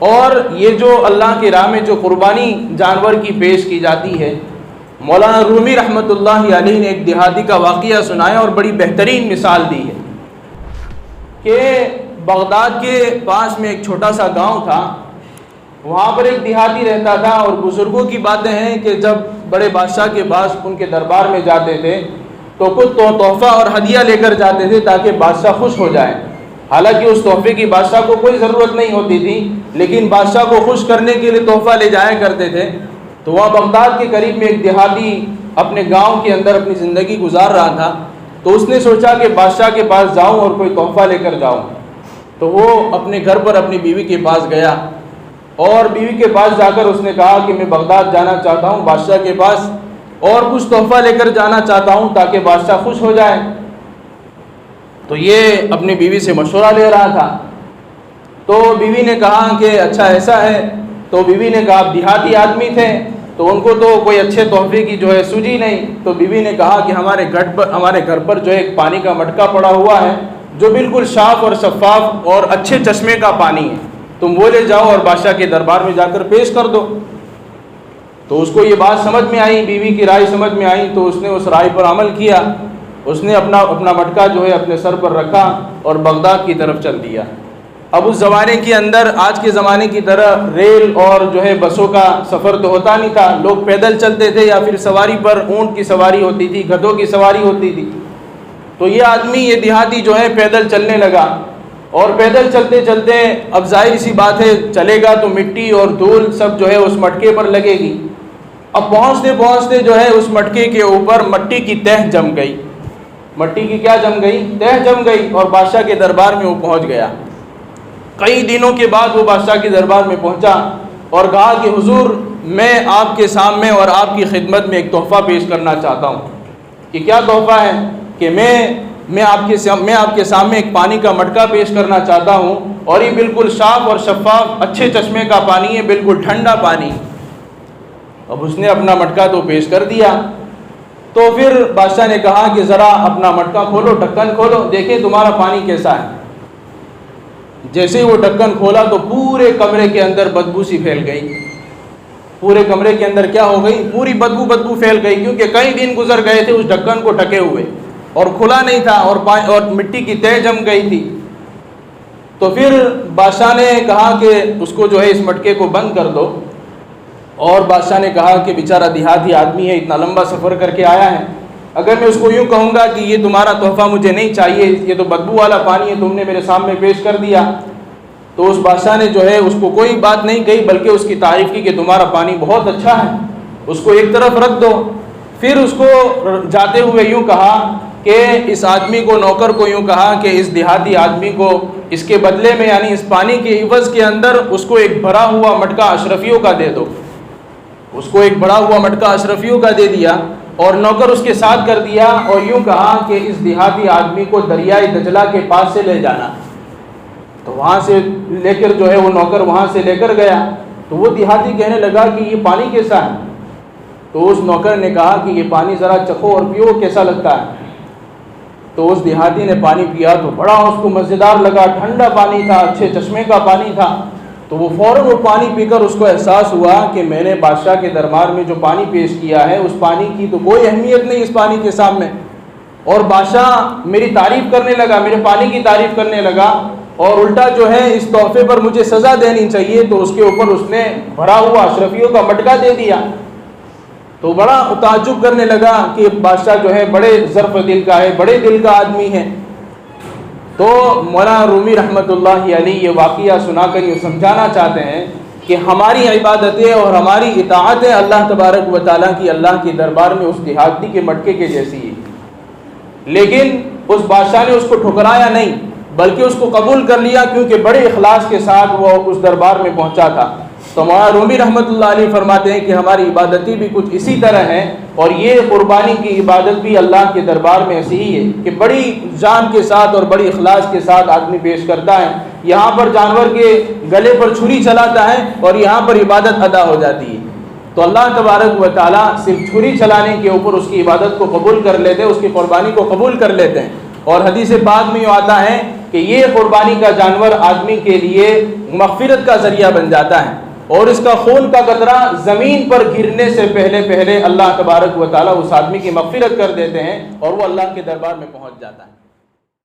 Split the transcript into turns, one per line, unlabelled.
اور یہ جو اللہ کی راہ میں جو قربانی جانور کی پیش کی جاتی ہے، مولانا رومی رحمۃ اللہ علیہ نے ایک دیہاتی کا واقعہ سنایا اور بڑی بہترین مثال دی ہے کہ بغداد کے پاس میں ایک چھوٹا سا گاؤں تھا، وہاں پر ایک دیہاتی رہتا تھا، اور بزرگوں کی باتیں ہیں کہ جب بڑے بادشاہ کے پاس ان کے دربار میں جاتے تھے تو کچھ تحفہ اور ہدیہ لے کر جاتے تھے تاکہ بادشاہ خوش ہو جائے۔ حالانکہ اس تحفے کی بادشاہ کو کوئی ضرورت نہیں ہوتی تھی، لیکن بادشاہ کو خوش کرنے کے لیے تحفہ لے جایا کرتے تھے۔ تو وہاں بغداد کے قریب میں ایک دیہاتی اپنے گاؤں کے اندر اپنی زندگی گزار رہا تھا، تو اس نے سوچا کہ بادشاہ کے پاس جاؤں اور کوئی تحفہ لے کر جاؤں۔ تو وہ اپنے گھر پر اپنی بیوی کے پاس گیا، اور بیوی کے پاس جا کر اس نے کہا کہ میں بغداد جانا چاہتا ہوں بادشاہ کے پاس، اور کچھ تحفہ لے کر جانا چاہتا ہوں تاکہ بادشاہ خوش ہو جائے۔ تو یہ اپنی بیوی سے مشورہ لے رہا تھا۔ تو بیوی نے کہا کہ اچھا ایسا ہے۔ تو بیوی نے کہا، دیہاتی آدمی تھے تو ان کو تو کوئی اچھے تحفے کی جو ہے سوجھی نہیں۔ تو بیوی نے کہا کہ ہمارے گھر پر جو ہے ایک پانی کا مٹکا پڑا ہوا ہے جو بالکل صاف اور شفاف اور اچھے چشمے کا پانی ہے، تم وہ لے جاؤ اور بادشاہ کے دربار میں جا کر پیش کر دو۔ تو اس کو یہ بات سمجھ میں آئی، بیوی کی رائے سمجھ میں آئی، تو اس نے اس رائے پر عمل کیا۔ اس نے اپنا مٹکا جو ہے اپنے سر پر رکھا اور بغداد کی طرف چل دیا۔ اب اس زمانے کے اندر آج کے زمانے کی طرح ریل اور جو ہے بسوں کا سفر تو ہوتا نہیں تھا، لوگ پیدل چلتے تھے یا پھر سواری پر اونٹ کی سواری ہوتی تھی، گدھوں کی سواری ہوتی تھی۔ تو یہ آدمی، یہ دیہاتی جو ہے پیدل چلنے لگا، اور پیدل چلتے چلتے اب ظاہر سی بات ہے چلے گا تو مٹی اور دھول سب جو ہے اس مٹکے پر لگے گی۔ اب پہنچتے پہنچتے جو ہے اس مٹکے کے اوپر مٹی کی تہ جم گئی۔ مٹی کی کیا جم گئی؟ تہ جم گئی، اور بادشاہ کے دربار میں وہ پہنچ گیا۔ کئی دنوں کے بعد وہ بادشاہ کے دربار میں پہنچا اور کہا کہ حضور، میں آپ کے سامنے اور آپ کی خدمت میں ایک تحفہ پیش کرنا چاہتا ہوں۔ کہ کیا تحفہ ہے؟ کہ میں آپ کے سامنے ایک پانی کا مٹکا پیش کرنا چاہتا ہوں، اور یہ بالکل صاف اور شفاف اچھے چشمے کا پانی ہے، بالکل ٹھنڈا پانی۔ اب اس نے اپنا مٹکا تو پیش کر دیا۔ تو پھر بادشاہ نے کہا کہ ذرا اپنا مٹکا کھولو، ڈھکن کھولو، دیکھیں تمہارا پانی کیسا ہے۔ جیسے ہی وہ ڈھکن کھولا تو پورے کمرے کے اندر بدبو سی پھیل گئی۔ پورے کمرے کے اندر کیا ہو گئی؟ پوری بدبو پھیل گئی، کیونکہ کئی دن گزر گئے تھے اس ڈھکن کو ڈھکے ہوئے اور کھلا نہیں تھا، اور مٹی کی تہ جم گئی تھی۔ تو پھر بادشاہ نے کہا کہ اس کو جو ہے اس مٹکے کو بند کر دو، اور بادشاہ نے کہا کہ بیچارہ دیہاتی آدمی ہے، اتنا لمبا سفر کر کے آیا ہے، اگر میں اس کو یوں کہوں گا کہ یہ تمہارا تحفہ مجھے نہیں چاہیے، یہ تو بدبو والا پانی ہے، تم نے میرے سامنے پیش کر دیا، تو اس بادشاہ نے جو ہے اس کو کوئی بات نہیں کہی، بلکہ اس کی تعریف کی کہ تمہارا پانی بہت اچھا ہے، اس کو ایک طرف رکھ دو۔ پھر اس کو جاتے ہوئے یوں کہا کہ اس آدمی کو، نوکر کو یوں کہا کہ اس دیہاتی آدمی کو اس کے بدلے میں، یعنی اس پانی کے عوض کے اندر اس کو ایک بھرا ہوا مٹکا اشرفیوں کا دے دو۔ اس کو ایک بڑا ہوا مٹکا اشرفیوں کا دے دیا، اور نوکر اس کے ساتھ کر دیا، اور یوں کہا کہ اس دیہاتی آدمی کو دریائے دجلہ کے پاس سے لے جانا۔ تو وہاں سے لے کر جو ہے وہ نوکر وہاں سے لے کر گیا۔ تو وہ دیہاتی کہنے لگا کہ یہ پانی کیسا ہے؟ تو اس نوکر نے کہا کہ یہ پانی ذرا چکھو اور پیو، کیسا لگتا ہے؟ تو اس دیہاتی نے پانی پیا تو بڑا اس کو مزیدار لگا، ٹھنڈا پانی تھا، اچھے چشمے کا پانی تھا۔ تو وہ فوراً وہ پانی پی کر اس کو احساس ہوا کہ میں نے بادشاہ کے دربار میں جو پانی پیش کیا ہے، اس پانی کی تو کوئی اہمیت نہیں اس پانی کے سامنے، اور بادشاہ میری تعریف کرنے لگا، میرے پانی کی تعریف کرنے لگا، اور الٹا جو ہے اس تحفے پر مجھے سزا دینی چاہیے، تو اس کے اوپر اس نے بھرا ہوا اشرفیوں کا مٹکا دے دیا۔ تو بڑا تعجب کرنے لگا کہ بادشاہ جو ہے بڑے ظرف دل کا ہے، بڑے دل کا آدمی ہے۔ تو مولانا رومی رحمۃ اللہ علیہ یہ واقعہ سنا کر یہ سمجھانا چاہتے ہیں کہ ہماری عبادتیں اور ہماری اطاعتیں اللہ تبارک و تعالیٰ کی اللہ کے دربار میں اس دیہاتی کے مٹکے کے جیسی ہے، لیکن اس بادشاہ نے اس کو ٹھکرایا نہیں، بلکہ اس کو قبول کر لیا، کیونکہ بڑے اخلاص کے ساتھ وہ اس دربار میں پہنچا تھا۔ تو مولانا رومی رحمۃ اللہ علیہ فرماتے ہیں کہ ہماری عبادتیں بھی کچھ اسی طرح ہیں، اور یہ قربانی کی عبادت بھی اللہ کے دربار میں ایسی ہی ہے کہ بڑی جان کے ساتھ اور بڑی اخلاص کے ساتھ آدمی پیش کرتا ہے۔ یہاں پر جانور کے گلے پر چھری چلاتا ہے اور یہاں پر عبادت ادا ہو جاتی ہے۔ تو اللہ تبارک و تعالیٰ صرف چھری چلانے کے اوپر اس کی عبادت کو قبول کر لیتے ہیں، اس کی قربانی کو قبول کر لیتے ہیں۔ اور حدیث پاک میں یہ آتا ہے کہ کہ یہ قربانی کا جانور آدمی کے لیے مغفرت کا ذریعہ بن جاتا ہے، اور اس کا خون کا قطرہ زمین پر گرنے سے پہلے اللہ تبارک و تعالیٰ اس آدمی کی مغفرت کر دیتے ہیں اور وہ اللہ کے دربار میں پہنچ جاتا ہے۔